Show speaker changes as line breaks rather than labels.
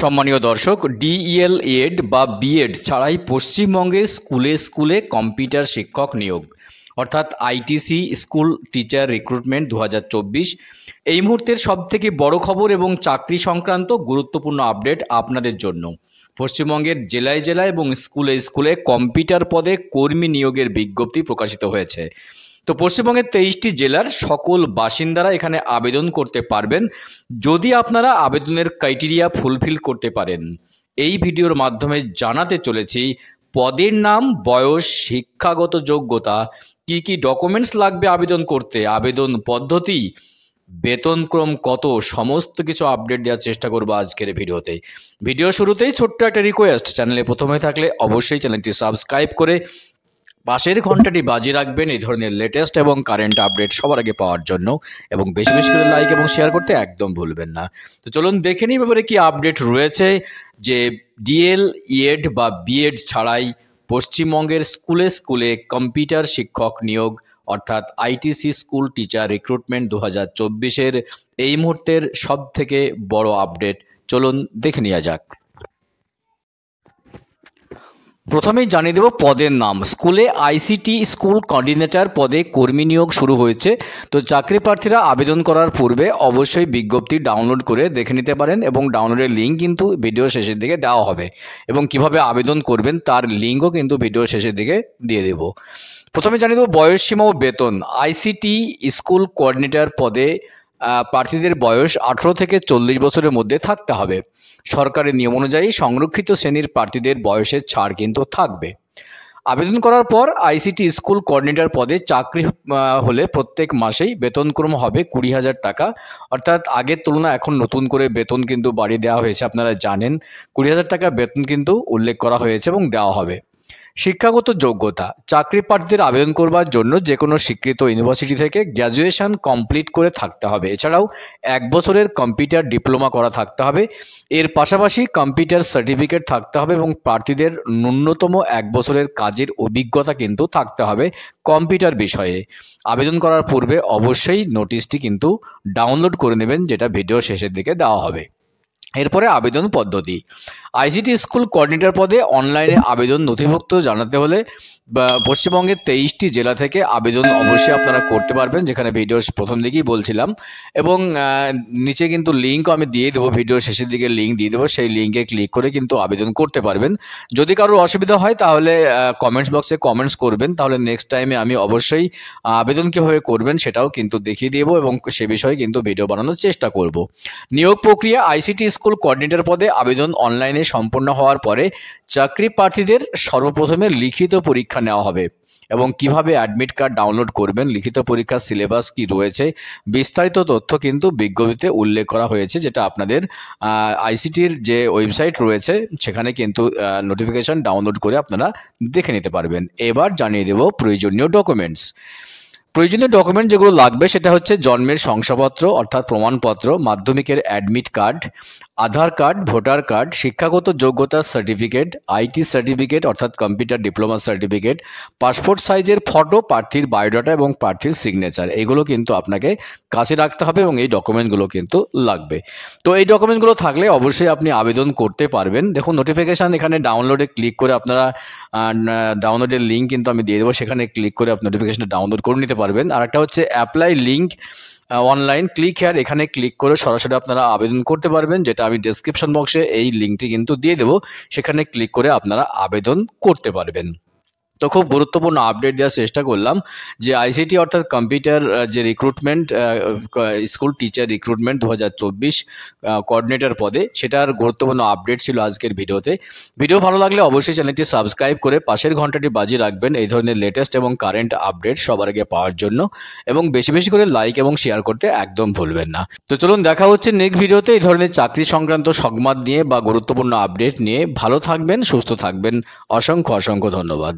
সম্মানীয় দর্শক, ডিএলএড বা বিএড ছাড়াই পশ্চিমবঙ্গে স্কুলে স্কুলে কম্পিউটার শিক্ষক নিয়োগ অর্থাৎ আইটিসি স্কুল টিচার রিক্রুটমেন্ট 2024 এই মুহূর্তের সবথেকে বড় খবর এবং চাকরি সংক্রান্ত গুরুত্বপূর্ণ আপডেট আপনাদের জন্য। পশ্চিমবঙ্গের জেলায় জেলায় এবং স্কুলে স্কুলে কম্পিউটার পদে কর্মী নিয়োগের বিজ্ঞপ্তি প্রকাশিত হয়েছে। তো পশ্চিমবঙ্গের 23টি জেলার সকল বাসিন্দারা এখানে আবেদন করতে পারবেন যদি আপনারা আবেদনের ক্রাইটেরিয়া ফুলফিল করতে পারেন। এই ভিডিওর মাধ্যমে জানাতে চলেছি পদের নাম, বয়স, শিক্ষাগত যোগ্যতা, কি কি ডকুমেন্টস লাগবে আবেদন করতে, আবেদন পদ্ধতি, বেতনক্রম কত, সমস্ত কিছু আপডেট দেওয়ার চেষ্টা করবো আজকের ভিডিওতে। ভিডিও শুরুতেই ছোট্ট একটা রিকোয়েস্ট, চ্যানেলে প্রথমে থাকলে অবশ্যই চ্যানেলটি সাবস্ক্রাইব করে পাশের ঘন্টাটি বাজিয়ে রাখবেন এই ধরনের লেটেস্ট এবং কারেন্ট আপডেট সবার আগে পাওয়ার জন্য, এবং বেশি বেশি করে লাইক এবং শেয়ার করতে একদম ভুলবেন না। তো চলুন দেখে নিই ব্যাপারে কি আপডেট রয়েছে, যে ডিএলএড বা বিএড ছাড়াই পশ্চিমবঙ্গের স্কুলে স্কুলে কম্পিউটার শিক্ষক নিয়োগ অর্থাৎ আইটিসি স্কুল টিচার রিক্রুটমেন্ট 2024-এর এই মুহূর্তের সব থেকে বড় আপডেট। চলুন দেখে নেওয়া যাক। প্রথমেই জানিয়ে দেব পদের নাম। স্কুলে আইসিটি স্কুল কোঅর্ডিনেটর পদে কর্মী নিয়োগ শুরু হয়েছে। তো চাকরি প্রার্থীরা আবেদন করার পূর্বে অবশ্যই বিজ্ঞপ্তি ডাউনলোড করে দেখে নিতে পারেন, এবং ডাউনলোডের লিঙ্ক কিন্তু ভিডিও শেষের দিকে দেওয়া হবে, এবং কিভাবে আবেদন করবেন তার লিঙ্কও কিন্তু ভিডিও শেষের দিকে দিয়ে দেব। প্রথমে জানিয়ে দেব বয়সসীমা ও বেতন। আইসিটি স্কুল কোঅর্ডিনেটর পদে প্রার্থীদের বয়স 18 থেকে 40 বছরের মধ্যে থাকতে হবে। সরকারের নিয়ম অনুযায়ী সংরক্ষিত শ্রেণীর প্রার্থীদের বয়সের ছাড় কিন্তু থাকবে। আবেদন করার পর আইসিটি স্কুল কোঅর্ডিনেটর পদে চাকরি হলে প্রত্যেক মাসেই বেতনক্রম হবে 20,000 টাকা, অর্থাৎ আগের তুলনায় এখন নতুন করে বেতন কিন্তু বাড়িয়ে দেওয়া হয়েছে। আপনারা জানেন 20,000 টাকা বেতন কিন্তু উল্লেখ করা হয়েছে এবং দেওয়া হবে। শিক্ষাগত যোগ্যতা। চাকরি প্রার্থীদের আবেদন করবার জন্য যে কোনো স্বীকৃত ইউনিভার্সিটি থেকে গ্র্যাজুয়েশন কমপ্লিট করে থাকতে হবে। এছাড়াও 1 বছরের কম্পিউটার ডিপ্লোমা করা থাকতে হবে। এর পাশাপাশি কম্পিউটার সার্টিফিকেট থাকতে হবে, এবং প্রার্থীদের ন্যূনতম 1 বছরের কাজের অভিজ্ঞতা কিন্তু থাকতে হবে কম্পিউটার বিষয়ে। আবেদন করার পূর্বে অবশ্যই নোটিশটি কিন্তু ডাউনলোড করে নেবেন, যেটা ভিডিও শেষের দিকে দেওয়া হবে। এরপরে আবেদন পদ্ধতি। আইসিটি স্কুল কোঅর্ডিনেটর পদে অনলাইনে আবেদন নথিভুক্ত জানাতে হলে পশ্চিমবঙ্গের 23টি জেলা থেকে আবেদন অবশ্যই আপনারা করতে পারবেন, যেখানে ভিডিওর প্রথম দিকেই বলছিলাম, এবং নিচে কিন্তু লিঙ্কও আমি দিয়ে দেবো, ভিডিওর শেষের দিকে লিঙ্ক দিয়ে দেবো, সেই লিঙ্কে ক্লিক করে কিন্তু আবেদন করতে পারবেন। যদি কারোর অসুবিধা হয় তাহলে কমেন্টস বক্সে কমেন্টস করবেন, তাহলে নেক্সট টাইমে আমি অবশ্যই আবেদন কীভাবে করবেন সেটাও কিন্তু দেখিয়ে দেবো, এবং সে বিষয়ে কিন্তু ভিডিও বানানোর চেষ্টা করব। নিয়োগ প্রক্রিয়া। আইসিটি স্কুল কোঅর্ডিনেটর পদে আবেদন অনলাইনে সম্পন্ন হওয়ার পরে চাকরি প্রার্থীদের সর্বপ্রথমে লিখিত পরীক্ষা নেওয়া হবে, এবং কিভাবে অ্যাডমিট কার্ড ডাউনলোড করবেন, লিখিত পরীক্ষার সিলেবাস কি রয়েছে, বিস্তারিত তথ্য কিন্তু বিজ্ঞপ্তিতে উল্লেখ করা হয়েছে, যেটা আপনাদের আইসিটির যে ওয়েবসাইট রয়েছে সেখানে কিন্তু নোটিফিকেশন ডাউনলোড করে আপনারা দেখে নিতে পারবেন। এবার জানিয়ে দেব প্রয়োজনীয় ডকুমেন্টস। প্রয়োজনীয় ডকুমেন্ট যেগুলো লাগবে সেটা হচ্ছে জন্মের শংসাপত্র অর্থাৎ প্রমাণপত্র, মাধ্যমিকের অ্যাডমিট কার্ড, আধার কার্ড, ভোটার কার্ড, শিক্ষাগত যোগ্যতার সার্টিফিকেট, আইটি সার্টিফিকেট অর্থাৎ কম্পিউটার ডিপ্লোমা সার্টিফিকেট, পাসপোর্ট সাইজের ফটো, প্রার্থীর বায়োডাটা এবং প্রার্থীর সিগনেচার। এইগুলো কিন্তু আপনাকে কাছে রাখতে হবে, এবং এই ডকুমেন্টগুলো কিন্তু লাগবে। তো এই ডকুমেন্টগুলো থাকলে অবশ্যই আপনি আবেদন করতে পারবেন। দেখুন নোটিফিকেশান এখানে ডাউনলোডে ক্লিক করে আপনারা ডাউনলোডের লিঙ্ক কিন্তু আমি দিয়ে দেবো, সেখানে ক্লিক করে আপনি নোটিফিকেশানটা ডাউনলোড করে নিতে পারবেন। আর একটা হচ্ছে apply link online, click here, এখানে ক্লিক করে সরাসরি আপনারা আবেদন করতে পারবেন, যেটা আমি ডেসক্রিপশন বক্সে এই লিঙ্কটি কিন্তু দিয়ে দেবো, সেখানে ক্লিক করে আপনারা আবেদন করতে পারবেন। তো খুব গুরুত্বপূর্ণ আপডেট দেওয়ার চেষ্টা করলাম, যে আইসিটি অর্থাৎ কম্পিউটার যে recruitment school teacher recruitment 2024 coordinator পদে, সেটার গুরুত্বপূর্ণ আপডেট ছিল আজকের ভিডিওতে। ভিডিও ভালো লাগলে অবশ্যই চ্যানেলটি সাবস্ক্রাইব করে পাশের ঘন্টাটি বাজিয়ে রাখবেন এই ধরনের লেটেস্ট এবং কারেন্ট আপডেট সবার আগে পাওয়ার জন্য, এবং বেশি বেশি করে লাইক এবং শেয়ার করতে একদম ভুলবেন না। তো চলুন দেখা হচ্ছে নেক্সট ভিডিওতে এই ধরনের চাকরি সংক্রান্ত সংবাদ নিয়ে বা গুরুত্বপূর্ণ আপডেট নিয়ে। ভালো থাকবেন, সুস্থ থাকবেন। অসংখ্য অসংখ্য ধন্যবাদ।